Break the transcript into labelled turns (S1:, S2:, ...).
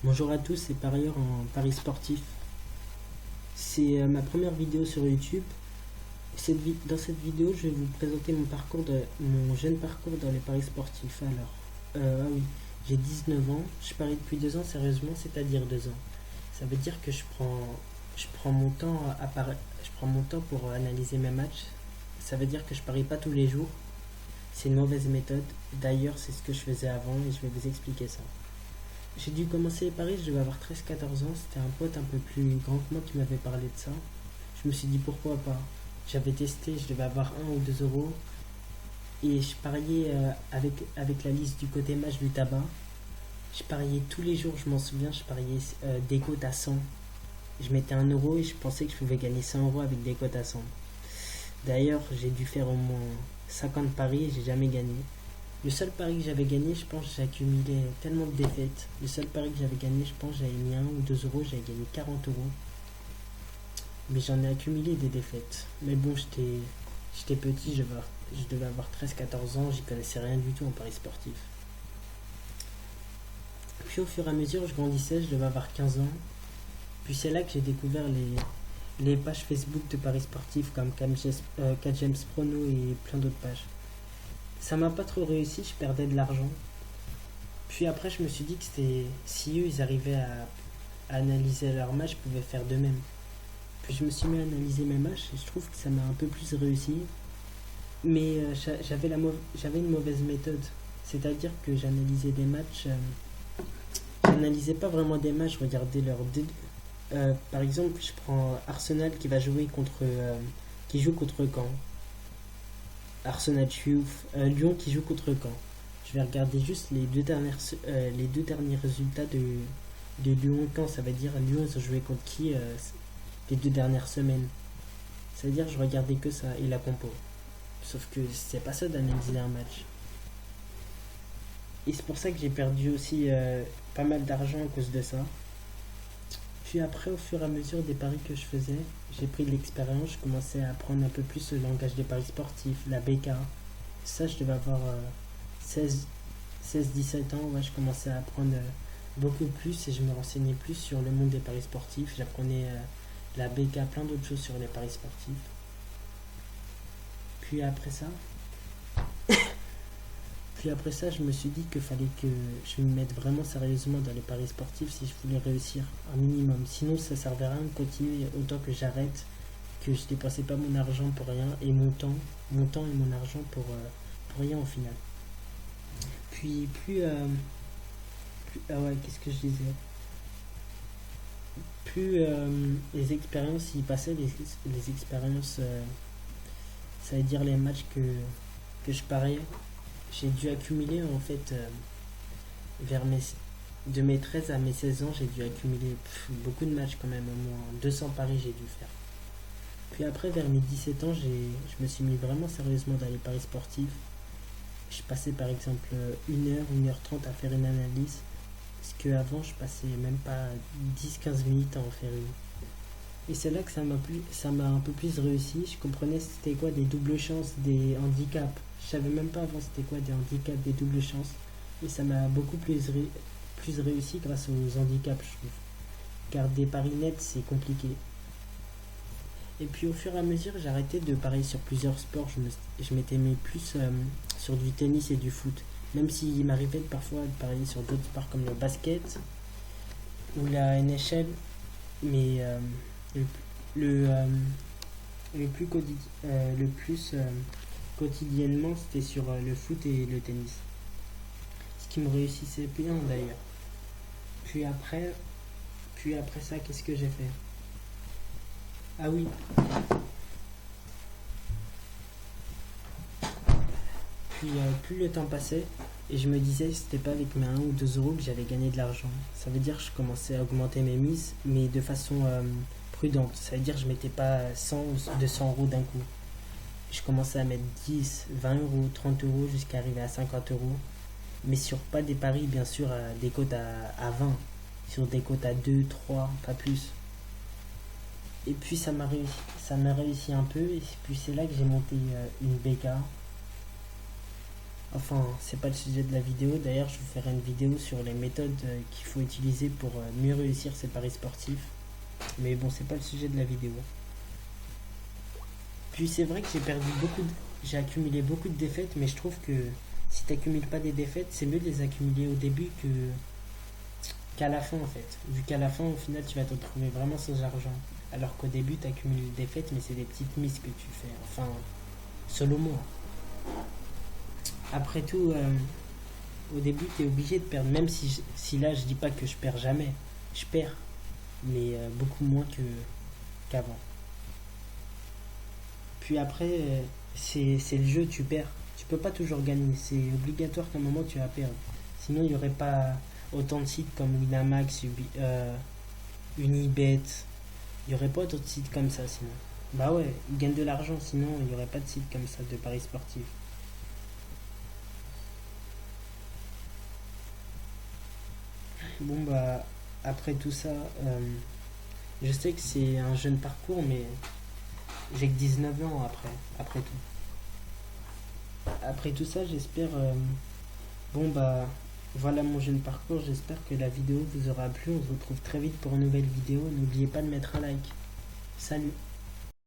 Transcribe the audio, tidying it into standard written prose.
S1: Bonjour à tous, c'est parieur en paris sportif. C'est ma première vidéo sur YouTube. Dans cette vidéo, je vais vous présenter mon jeune parcours dans les paris sportifs. Oui, j'ai 19 ans, je parie depuis 2 ans sérieusement, c'est-à-dire 2 ans. Ça veut dire que je prends mon temps je prends mon temps pour analyser mes matchs. Ça veut dire que je parie pas tous les jours. C'est une mauvaise méthode. D'ailleurs, c'est ce que je faisais avant et je vais vous expliquer ça. J'ai dû commencer les paris, je devais avoir 13-14 ans. C'était un pote un peu plus grand que moi qui m'avait parlé de ça. Je me suis dit pourquoi pas. J'avais testé, je devais avoir 1 ou 2 euros. Et je pariais avec la liste du côté match du tabac. Je pariais tous les jours, je m'en souviens, je pariais des cotes à 100. Je mettais 1 euro et je pensais que je pouvais gagner 100 euros avec des cotes à 100. D'ailleurs, j'ai dû faire au moins 50 paris et j'ai jamais gagné. Le seul pari que j'avais gagné, je pense, j'ai accumulé tellement de défaites. Le seul pari que j'avais gagné, je pense, j'avais mis 1 ou 2 euros, j'avais gagné 40 euros. Mais j'en ai accumulé des défaites. Mais bon, j'étais petit, je devais avoir 13-14 ans, j'y connaissais rien du tout en paris sportif. Puis au fur et à mesure, je grandissais, je devais avoir 15 ans. Puis c'est là que j'ai découvert les pages Facebook de paris sportifs comme James Prono et plein d'autres pages. Ça m'a pas trop réussi, je perdais de l'argent. Puis après, je me suis dit que si eux ils arrivaient à analyser leurs matchs, je pouvais faire de même. Puis je me suis mis à analyser mes matchs et je trouve que ça m'a un peu plus réussi. Mais j'avais une mauvaise méthode. C'est-à-dire que j'analysais des matchs. J'analysais pas vraiment des matchs, je regardais par exemple, je prends Arsenal qui joue contre Caen. Arsenal Lyon qui joue contre Caen. Je vais regarder juste les deux derniers résultats de Lyon-Caen. Ça veut dire Lyon ils ont joué contre qui les 2 dernières semaines. Ça veut dire je regardais que ça et la compo. Sauf que c'est pas ça d'analyser un match. Et c'est pour ça que j'ai perdu aussi pas mal d'argent à cause de ça. Puis après, au fur et à mesure des paris que je faisais, j'ai pris de l'expérience, je commençais à apprendre un peu plus le langage des paris sportifs, la BK. Ça, je devais avoir 16-17 ans, ouais, je commençais à apprendre beaucoup plus et je me renseignais plus sur le monde des paris sportifs. J'apprenais la BK, plein d'autres choses sur les paris sportifs. Puis après ça, je me suis dit qu'il fallait que je me mette vraiment sérieusement dans les paris sportifs si je voulais réussir un minimum. Sinon, ça servait à rien de continuer autant que j'arrête, que je dépensais pas mon argent pour rien et mon temps et mon argent pour rien au final. Puis ah ouais, qu'est-ce que je disais? Plus les expériences y passaient, les expériences, ça veut dire les matchs que je pariais. J'ai dû accumuler en fait de mes 13 à mes 16 ans, j'ai dû accumuler beaucoup de matchs quand même, au moins 200 paris j'ai dû faire. Puis après vers mes 17 ans, je me suis mis vraiment sérieusement dans les paris sportifs. Je passais par exemple 1 heure 30 à faire une analyse, parce qu'avant je passais même pas 10-15 minutes à en faire une. Et c'est là que ça m'a un peu plus réussi. Je comprenais c'était quoi des doubles chances, des handicaps. Je savais même pas avant c'était quoi des handicaps, des doubles chances. Et ça m'a beaucoup plus réussi grâce aux handicaps, je trouve. Car des paris nets, c'est compliqué. Et puis au fur et à mesure, j'ai arrêté de parier sur plusieurs sports. Je m'étais mis plus sur du tennis et du foot. Même s'il m'arrivait parfois de parier sur d'autres sports comme le basket ou la NHL. Mais le plus quotidiennement, c'était sur le foot et le tennis. Ce qui me réussissait bien d'ailleurs. Puis après ça, qu'est-ce que j'ai fait? Ah oui. Puis plus le temps passait, et je me disais c'était pas avec mes 1 ou 2 euros que j'allais gagner de l'argent. Ça veut dire que je commençais à augmenter mes mises, mais de façon prudente. Ça veut dire que je mettais pas 100 ou 200 euros d'un coup. Je commençais à mettre 10, 20 euros, 30 euros jusqu'à arriver à 50 euros. Mais sur pas des paris, bien sûr, à des cotes à 20. Sur des cotes à 2, 3, pas plus. Et puis ça m'a réussi un peu. Et puis c'est là que j'ai monté une BK. Enfin, c'est pas le sujet de la vidéo. D'ailleurs, je vous ferai une vidéo sur les méthodes qu'il faut utiliser pour mieux réussir ses paris sportifs. Mais bon, c'est pas le sujet de la vidéo. Puis c'est vrai que j'ai accumulé beaucoup de défaites, mais je trouve que si t'accumules pas des défaites, c'est mieux de les accumuler au début qu'à la fin en fait. Vu qu'à la fin, au final, tu vas te retrouver vraiment sans argent. Alors qu'au début, t'accumules des défaites, mais c'est des petites mises que tu fais. Enfin, selon moi. Après tout, au début, t'es obligé de perdre. Même si là, je dis pas que je perds jamais. Je perds, mais beaucoup moins qu'avant. Puis après, c'est le jeu, tu perds. Tu peux pas toujours gagner. C'est obligatoire qu'à un moment tu vas perdre. Sinon, il n'y aurait pas autant de sites comme Winamax, Unibet. Il n'y aurait pas d'autres sites comme ça sinon. Bah ouais, ils gagnent de l'argent, sinon il n'y aurait pas de site comme ça de paris sportifs. Bon bah, après tout ça, je sais que c'est un jeune parcours, mais j'ai que 19 ans après tout. Après tout ça, j'espère. Bon bah, voilà mon jeune parcours. J'espère que la vidéo vous aura plu. On se retrouve très vite pour une nouvelle vidéo. N'oubliez pas de mettre un like. Salut!